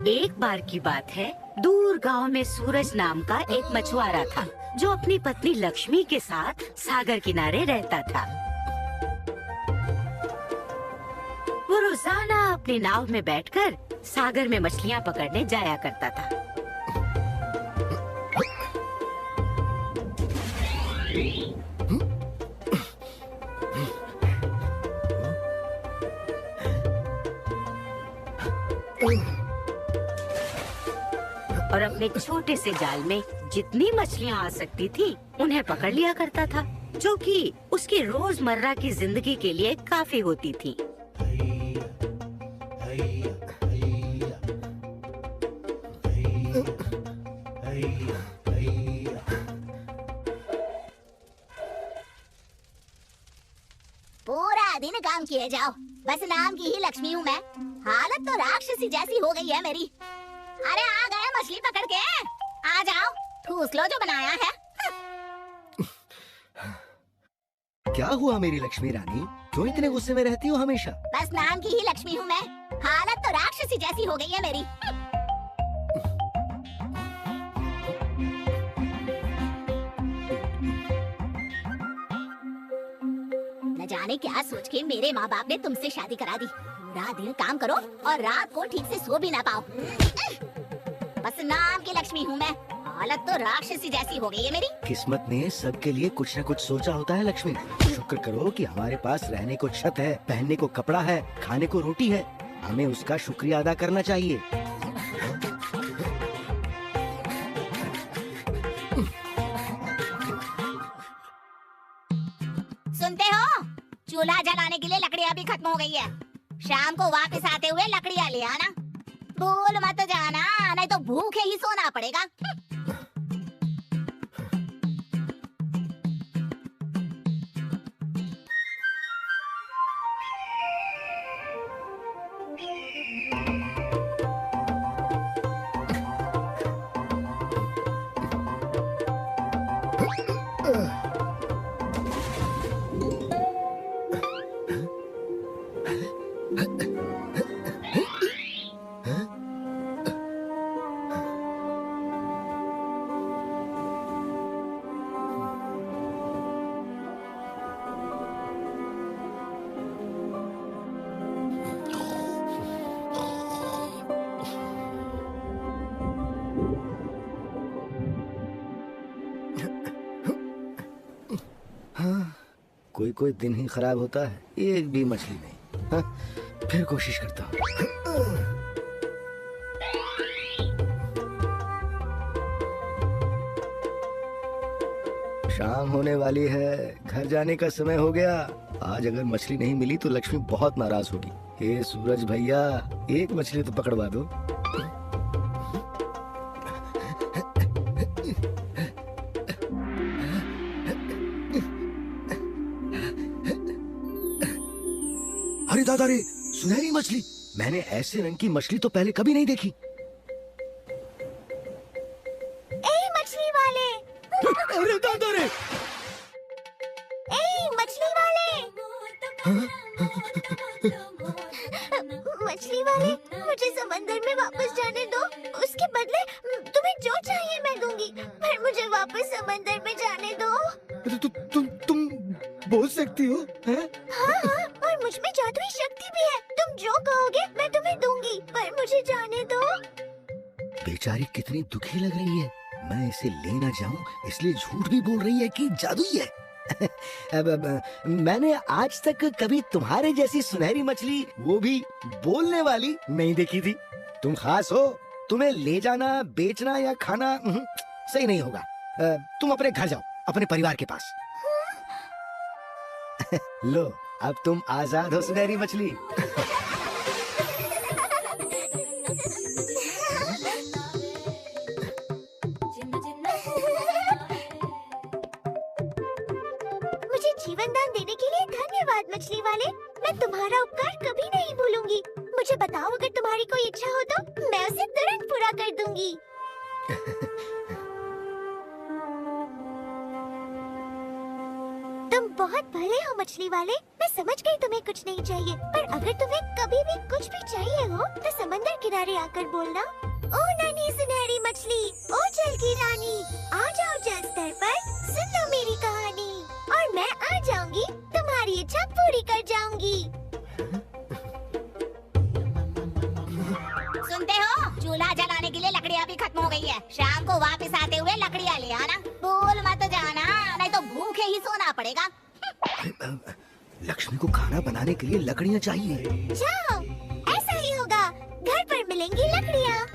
एक बार की बात है, दूर गांव में सूरज नाम का एक मछुआरा था जो अपनी पत्नी लक्ष्मी के साथ सागर किनारे रहता था। वो रोजाना अपनी नाव में बैठकर सागर में मछलियां पकड़ने जाया करता था। और अपने छोटे से जाल में जितनी मछलियां आ सकती थी उन्हें पकड़ लिया करता था, जो कि उसकी रोजमर्रा की जिंदगी के लिए काफी होती थी। पूरा दिन काम किए जाओ, बस नाम की ही लक्ष्मी हूँ मैं। हालत तो राक्षसी जैसी हो गई है मेरी। अरे आ गए मछली पकड़ के, आ जाओ ठूस लो जो बनाया है। क्या हुआ मेरी लक्ष्मी रानी, क्यों इतने गुस्से में रहती हो हमेशा? बस नाम की ही लक्ष्मी हूँ मैं, हालत तो राक्षसी जैसी हो गई है मेरी। न जाने क्या सोच के मेरे माँ बाप ने तुमसे शादी करा दी। पूरा दिन काम करो और रात को ठीक से सो भी ना पाओ। बस नाम की लक्ष्मी हूँ मैं, हालत तो राक्षसी जैसी हो गई है मेरी। किस्मत ने सबके लिए कुछ न कुछ सोचा होता है लक्ष्मी। शुक्र करो कि हमारे पास रहने को छत है, पहनने को कपड़ा है, खाने को रोटी है। हमें उसका शुक्रिया अदा करना चाहिए। सुनते हो? चूल्हा जलाने के लिए लकड़ियाँ भी खत्म हो गई है। शाम को वापस आते हुए लकड़ियाँ ले आना। भूल मत जाना, नहीं तो भूखे ही सोना पड़ेगा। कोई कोई दिन ही खराब होता है, एक भी मछली नहीं। हाँ, फिर कोशिश करता हूँ। शाम होने वाली है, घर जाने का समय हो गया। आज अगर मछली नहीं मिली तो लक्ष्मी बहुत नाराज होगी। हे सूरज भैया, एक मछली तो पकड़वा दो। अरे दादा रे, सुनहरी मछली! मैंने ऐसे रंग की मछली तो पहले कभी नहीं देखी। ए मछली वाले! अरे दादा रे! ए मछली वाले! मछली वाले, मुझे समंदर में वापस जाने दो। उसके बदले तुम्हें जो चाहिए मैं दूंगी, पर मुझे वापस समंदर में जाने दो। तुम बोल सकती हो? हैं? हाँ, और मुझ में जादुई शक्ति भी है। तुम जो कहोगे मैं तुम्हें दूंगी, पर मुझे जाने दो। बेचारी कितनी दुखी लग रही है। मैं इसे ले ना जाऊं इसलिए झूठ भी बोल रही है कि जादुई है। अब मैंने आज तक कभी तुम्हारे जैसी सुनहरी मछली, वो भी बोलने वाली, नहीं देखी थी। तुम खास हो, तुम्हें ले जाना, बेचना या खाना सही नहीं होगा। तुम अपने घर जाओ, अपने परिवार के पास। लो, अब तुम आजाद हो सुनहरी मछली। मुझे जीवन दान देने के लिए धन्यवाद मछली वाले। मैं तुम्हारा उपकार कभी नहीं भूलूंगी। मुझे बताओ, अगर तुम्हारी कोई इच्छा हो तो मैं उसे तुरंत पूरा कर दूंगी। तुम बहुत बहुत भले हो मछली वाले। मैं समझ गई तुम्हें कुछ नहीं चाहिए, पर अगर तुम्हें कभी भी कुछ भी चाहिए हो तो समंदर किनारे आकर बोलना। ओ नन्ही सुनहरी मछली, ओ जल की रानी, आ जाओ जल स्तर पर, सुन लो मेरी कहानी, और मैं आ जाऊंगी, तुम्हारी इच्छा पूरी कर जाऊंगी। सुनते हो, चूल्हा जलाने के लिए लकड़ियाँ भी खत्म हो गई है। शाम को वापस आते हुए लकड़ियाँ ले आना। भूल मत जाना, नहीं तो भूखे ही सोना पड़ेगा। लक्ष्मी को खाना बनाने के लिए लकड़ियाँ चाहिए। जाओ, ऐसा ही होगा, घर पर मिलेंगी लकड़ियाँ।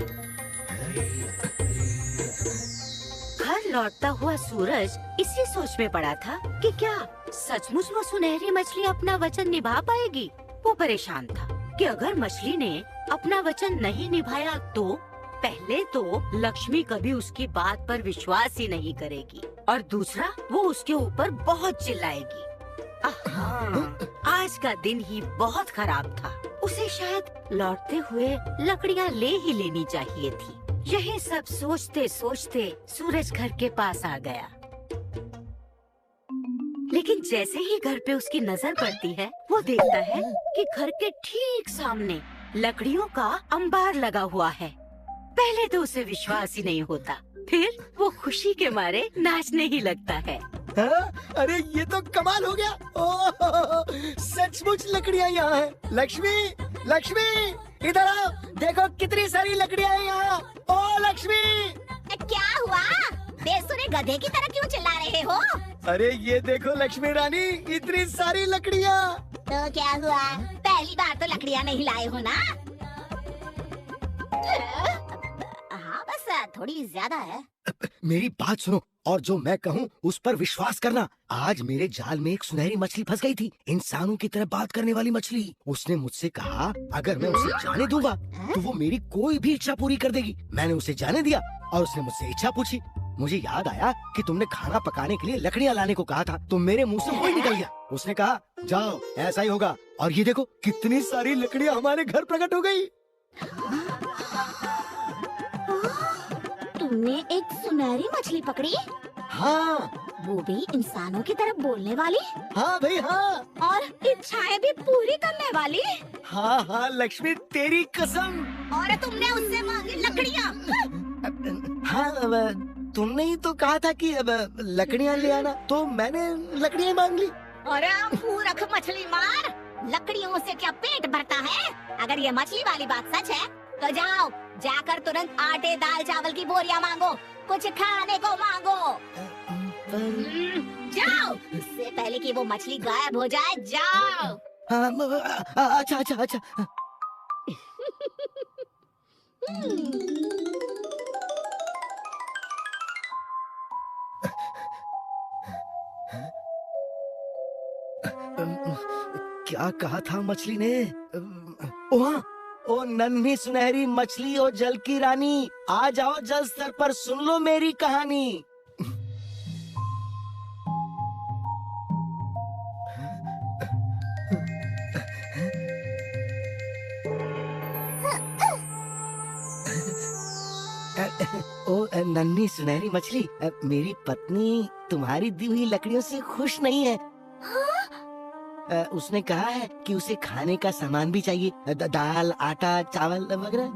घर लौटता हुआ सूरज इसी सोच में पड़ा था कि क्या सचमुच वो सुनहरी मछली अपना वचन निभा पाएगी। वो परेशान था कि अगर मछली ने अपना वचन नहीं निभाया तो पहले तो लक्ष्मी कभी उसकी बात पर विश्वास ही नहीं करेगी, और दूसरा वो उसके ऊपर बहुत चिल्लाएगी। आज का दिन ही बहुत खराब था। उसे शायद लौटते हुए लकड़ियाँ ले ही लेनी चाहिए थी। यही सब सोचते सोचते सूरज घर के पास आ गया। लेकिन जैसे ही घर पे उसकी नजर पड़ती है, वो देखता है कि घर के ठीक सामने लकड़ियों का अंबार लगा हुआ है। पहले तो उसे विश्वास ही नहीं होता, फिर वो खुशी के मारे नाचने ही लगता है। हाँ? अरे ये तो कमाल हो गया। ओह, सचमुच लकड़ियाँ यहाँ हैं। लक्ष्मी, लक्ष्मी, इधर आओ, देखो कितनी सारी लकड़ियाँ हैं यहाँ। ओ लक्ष्मी! क्या हुआ? बेसुरे गधे की तरह क्यों चिल्ला रहे हो? अरे ये देखो लक्ष्मी रानी, इतनी सारी लकड़ियाँ। तो क्या हुआ? पहली बार तो लकड़ियाँ नहीं लाए हो ना? हाँ बस थोड़ी ज्यादा है। मेरी बात सुनो और जो मैं कहूँ उस पर विश्वास करना। आज मेरे जाल में एक सुनहरी मछली फंस गई थी, इंसानों की तरह बात करने वाली मछली। उसने मुझसे कहा अगर मैं उसे जाने दूंगा तो वो मेरी कोई भी इच्छा पूरी कर देगी। मैंने उसे जाने दिया और उसने मुझसे इच्छा पूछी। मुझे याद आया कि तुमने खाना पकाने के लिए लकड़ियाँ लाने को कहा था, तो मेरे मुंह से वही निकल गया। उसने कहा जाओ, ऐसा ही होगा। और ये देखो कितनी सारी लकड़ियाँ हमारे घर प्रकट हो गई। तुमने एक सुनहरी मछली पकड़ी? हाँ, वो भी इंसानों की तरह बोलने वाली? हाँ भाई हाँ। और इच्छाएं भी पूरी करने वाली? हाँ हाँ लक्ष्मी, तेरी कसम। और तुमने उससे मांगी लकड़ियाँ? हाँ, तुमने ही तो कहा था कि लकड़ियाँ ले आना, तो मैंने लकड़ियाँ मांग ली। और मूर्ख मछली मार, लकड़ियों से क्या पेट भरता है? अगर ये मछली वाली बात सच है तो जाओ, जाकर तुरंत आटे दाल चावल की बोरियां मांगो, कुछ खाने को मांगो। जाओ, इससे पहले कि वो मछली गायब हो जाए, जाओ। अच्छा अच्छा अच्छा। क्या कहा था मछली ने? ओ हाँ, ओ नन्ही सुनहरी मछली, ओ जल की रानी, आ जाओ जल स्तर पर, सुन लो मेरी कहानी। ओ नन्ही सुनहरी मछली, मेरी पत्नी तुम्हारी दी हुई लकड़ियों से खुश नहीं है। उसने कहा है कि उसे खाने का सामान भी चाहिए, दाल आटा चावल वगैरह।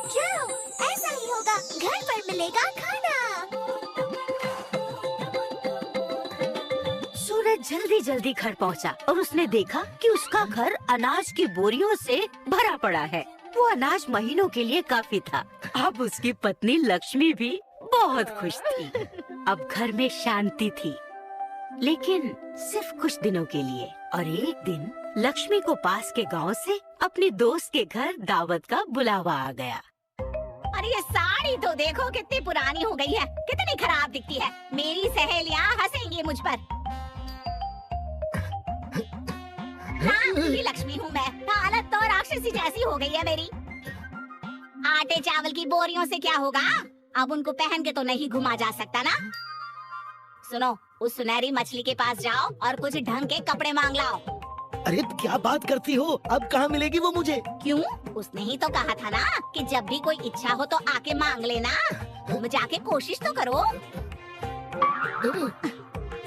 जाओ, ऐसा ही होगा, घर पर मिलेगा खाना। सूरज जल्दी जल्दी घर पहुंचा और उसने देखा कि उसका घर अनाज की बोरियों से भरा पड़ा है। वो अनाज महीनों के लिए काफी था। अब उसकी पत्नी लक्ष्मी भी बहुत खुश थी। अब घर में शांति थी, लेकिन सिर्फ कुछ दिनों के लिए। और एक दिन लक्ष्मी को पास के गांव से अपनी दोस्त के घर दावत का बुलावा आ गया। अरे ये साड़ी तो देखो कितनी पुरानी हो गई है, कितनी खराब दिखती है। मेरी सहेलियां हंसेंगी मुझ पर। की लक्ष्मी हूँ मैं, हालत तो राक्षसी जैसी हो गई है मेरी। आटे चावल की बोरियों से क्या होगा? अब उनको पहन के तो नहीं घुमा जा सकता ना। सुनो, उस सुनहरी मछली के पास जाओ और कुछ ढंग के कपड़े मांग लाओ। अरे क्या बात करती हो, अब कहाँ मिलेगी वो मुझे? क्यों? उसने ही तो कहा था ना कि जब भी कोई इच्छा हो तो आके मांग लेना। तुम जाके कोशिश तो करो।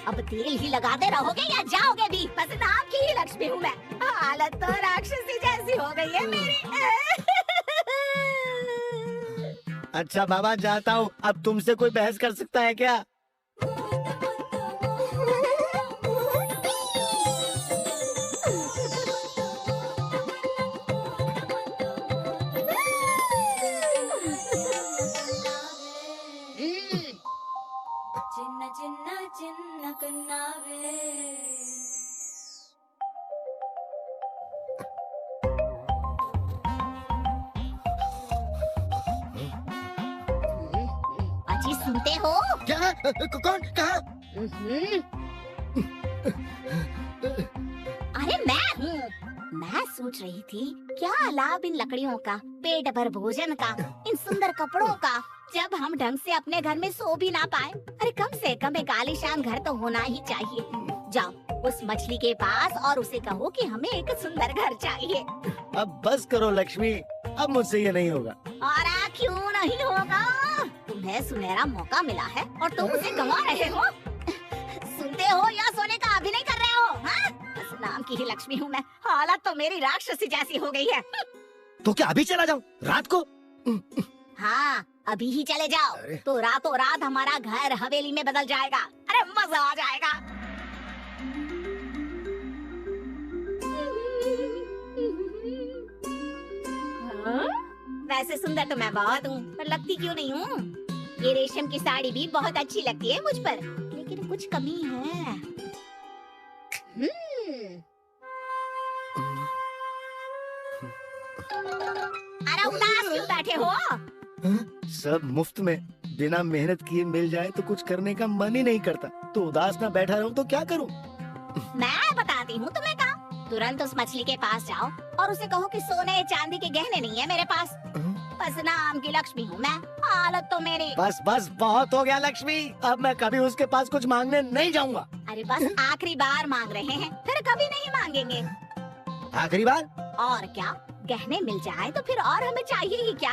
अब तेल ही लगाते रहोगे या जाओगे भी? बस नाम की ही लक्ष्मी हूँ मैं। हालत तो राक्षसी जैसी हो गई है मेरी। अच्छा बाबा जाता हूँ, अब तुमसे कोई बहस कर सकता है क्या? చిన్న చిన్న చిన్న కన్నావే अजी सुनते हो? क्या? कौन? कहाँ? अरे मैं हूँ। मैं सोच रही थी क्या लाभ इन लकड़ियों का, पेट भर भोजन का, इन सुंदर कपड़ों का, जब हम ढंग से अपने घर में सो भी ना पाए। अरे कम से कम एक आलीशान घर तो होना ही चाहिए। जाओ उस मछली के पास और उसे कहो कि हमें एक सुंदर घर चाहिए। अब बस करो लक्ष्मी, अब मुझसे ये नहीं होगा। और क्यों नहीं होगा? तुम्हें सुनहरा मौका मिला है और तुम उसे गंवा रहे हो। सुनते हो या सोने का अभिनय कर रहे हो? हाँ? बस नाम की ही लक्ष्मी हूँ मैं। हालत तो मेरी राक्षसी जैसी हो गई है। तो क्या अभी चला जाऊं रात को? हाँ अभी ही चले जाओ तो रातों रात हमारा घर हवेली में बदल जाएगा। अरे मजा आ जाएगा। हाँ? वैसे सुंदर तो मैं बहुत हूँ, पर लगती क्यों नहीं हूँ? ये रेशम की साड़ी भी बहुत अच्छी लगती है मुझ पर, लेकिन कुछ कमी है। अरे उदास क्यों बैठे हो? सब मुफ्त में बिना मेहनत किए मिल जाए तो कुछ करने का मन ही नहीं करता, तो उदास ना बैठा रहूं तो क्या करूं? मैं बताती हूँ तुम्हें काम। तुरंत उस मछली के पास जाओ और उसे कहो कि सोने चांदी के गहने नहीं है मेरे पास। बस नाम की लक्ष्मी हूँ मैं। हालत तो मेरी। बस बस बहुत हो गया लक्ष्मी, अब मैं कभी उसके पास कुछ मांगने नहीं जाऊंगा। अरे बस आखिरी बार मांग रहे हैं, फिर कभी नहीं मांगेंगे। आखिरी बार? और क्या, गहने मिल जाए तो फिर और हमें चाहिए ही क्या।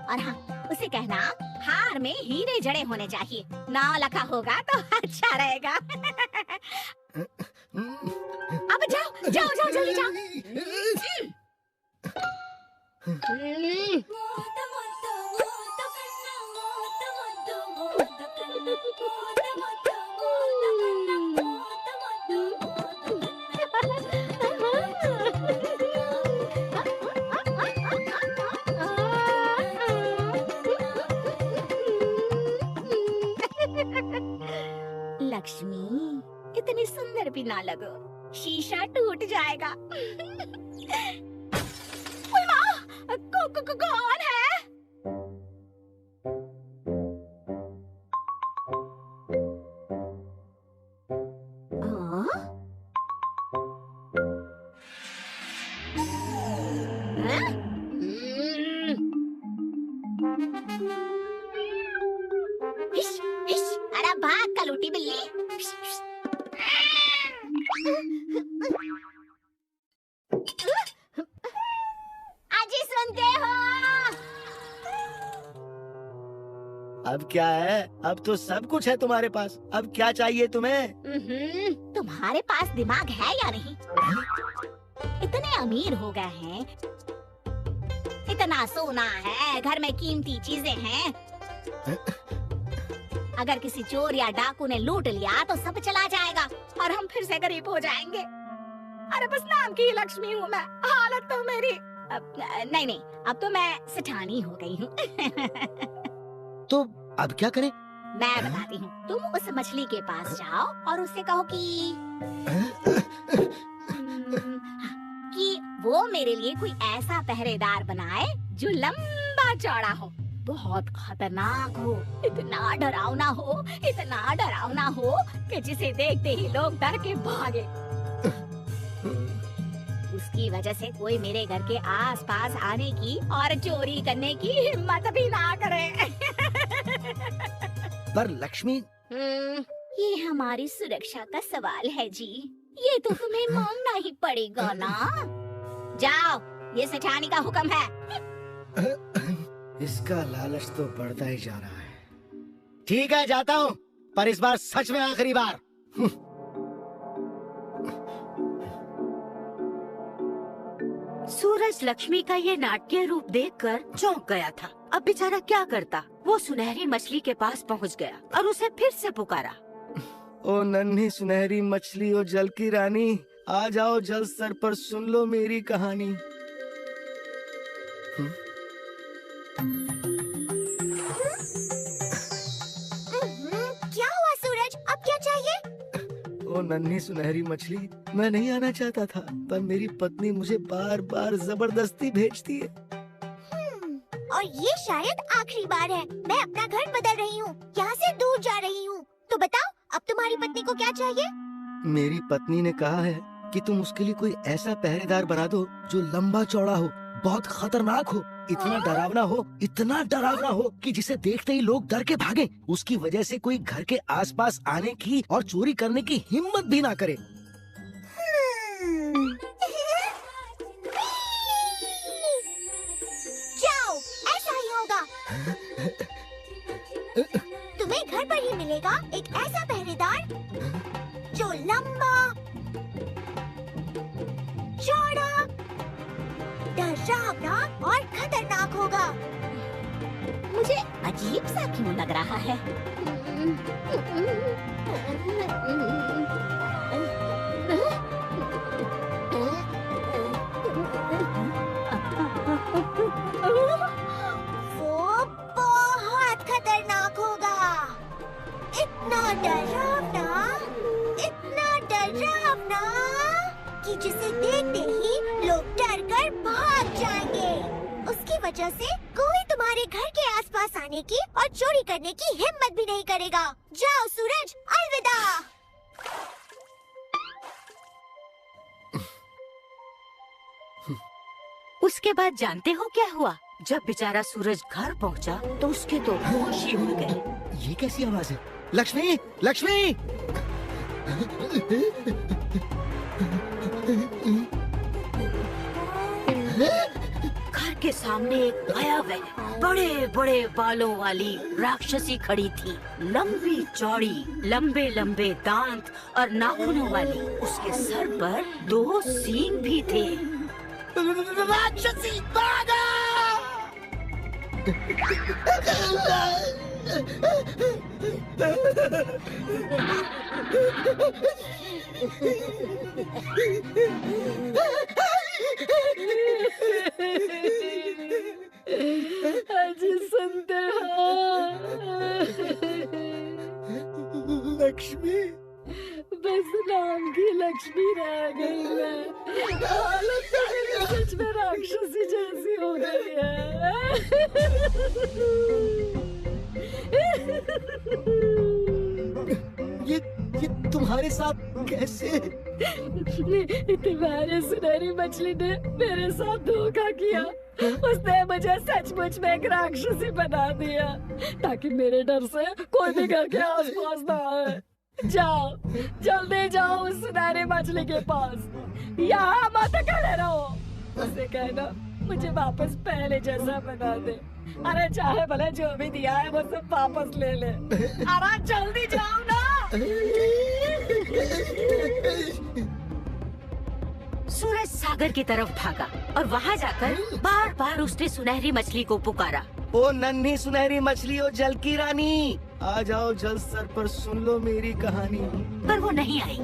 और हाँ उसे कहना हार में हीरे जड़े होने चाहिए, नाम लिखा होगा तो अच्छा रहेगा। अब जाओ जाओ जाओ जल्दी जाओ। మోత మొత్త మోత కన్న మోత మొత్త మోత కన్న మోత మొత్త మోత కన్న మోత लक्ष्मी इतनी सुंदर भी ना लगो, शीशा टूट जाएगा। ओए माँ, कौन है? अरे भाग कलूटी बिल्ली। अजी सुनते हो? अब क्या है? अब तो सब कुछ है तुम्हारे पास, अब क्या चाहिए तुम्हें? तुम्हारे पास दिमाग है या नहीं? इतने अमीर हो गए हैं, इतना सोना है, घर में कीमती चीजें हैं। अगर किसी चोर या डाकू ने लूट लिया तो सब चला जाएगा और हम फिर से गरीब हो जाएंगे। अरे बस नाम की लक्ष्मी हूँ मैं, हालत तो मेरी। नहीं, अब तो मैं सेठानी हो गई हूँ। तो अब क्या करें? मैं बताती हूँ, तुम उस मछली के पास जाओ और उससे कहो कि वो मेरे लिए कोई ऐसा पहरेदार बनाए जो लंबा चौड़ा हो, बहुत खतरनाक हो, इतना डरावना हो कि जिसे देखते ही लोग डर के भागे। उसकी वजह से कोई मेरे घर के आसपास आने की और चोरी करने की हिम्मत भी ना करे। पर लक्ष्मी, ये हमारी सुरक्षा का सवाल है जी, ये तो तुम्हें मांगना ही पड़ेगा ना। जाओ, ये सेठानी का हुक्म है। इसका लालच तो बढ़ता ही जा रहा है। ठीक है, जाता हूँ, पर इस बार सच में आखिरी बार। सूरज लक्ष्मी का ये नाट्य रूप देखकर चौंक गया था। अब बेचारा क्या करता। वो सुनहरी मछली के पास पहुंच गया और उसे फिर से पुकारा। ओ नन्ही सुनहरी मछली, ओ जल की रानी, आ जाओ जल स्तर पर, सुन लो मेरी कहानी। क्या हुआ सूरज, अब क्या चाहिए? ओ नन्ही सुनहरी मछली, मैं नहीं आना चाहता था, पर मेरी पत्नी मुझे बार बार जबरदस्ती भेजती है। और ये शायद आखिरी बार है। मैं अपना घर बदल रही हूँ, यहाँ से दूर जा रही हूँ। तो बताओ, अब तुम्हारी पत्नी को क्या चाहिए? मेरी पत्नी ने कहा है कि तुम उसके लिए कोई ऐसा पहरेदार बना दो जो लंबा चौड़ा हो, बहुत खतरनाक हो, इतना डरावना हो कि जिसे देखते ही लोग डर के भागे। उसकी वजह से कोई घर के आसपास आने की और चोरी करने की हिम्मत भी ना करे। जाओ, ऐसा ही होगा। तुम्हें घर पर ही मिलेगा एक ऐसा पहरेदार जो लंबा, चौड़ा, डरावना और खतरनाक होगा। मुझे अजीब सा क्यों लग रहा है? वो बहुत खतरनाक होगा। इतना डरावना कि जिसे देखते ही लोग डर कर भाग जाएंगे। उसकी वजह से कोई तुम्हारे घर के आसपास आने की और चोरी करने की हिम्मत भी नहीं करेगा। जाओ सूरज, अलविदा। उसके बाद जानते हो क्या हुआ? जब बेचारा सूरज घर पहुंचा तो उसके तो होश ही उड़ गए। ये कैसी आवाज है? लक्ष्मी, लक्ष्मी! घर के सामने एक भयावह बड़े बड़े बालों वाली राक्षसी खड़ी थी। लंबी चौड़ी, लंबे लंबे दांत और नाखूनों वाली। उसके सर पर 2 सींग भी थे। राक्षसी, भागो! अजी सुनते हो? लक्ष्मी, बस नाम की लक्ष्मी रह गई मैं। हालत तो मेरी सच में राक्षसी जैसी हो गई है। ये तुम्हारे साथ कैसे? तुम्हारे सुनहरी मछली ने मेरे साथ धोखा किया। उसने मुझे सचमुच में एक राक्षसी बना दिया ताकि मेरे डर से कोई भी घर के आसपास ना आए। जाओ, जल्दी जाओ उस सुनहरी मछली के पास। यहाँ मत खड़े रहो। उसे कहना मुझे वापस पहले जैसा बना दे। अरे चाहे भले जो भी दिया है वो सब वापस ले ले। अरे जल्दी जाओ ना। सूरज सागर की तरफ भागा और वहाँ जाकर बार बार उसने सुनहरी मछली को पुकारा। ओ नन्ही सुनहरी मछली, ओ जल की रानी, आ जाओ जल स्तर पर, सुन लो मेरी कहानी। पर वो नहीं आई।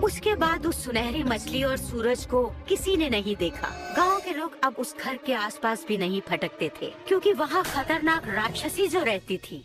उसके बाद उस सुनहरी मछली और सूरज को किसी ने नहीं देखा। गांव के लोग अब उस घर के आसपास भी नहीं भटकते थे क्योंकि वहाँ खतरनाक राक्षसी जो रहती थी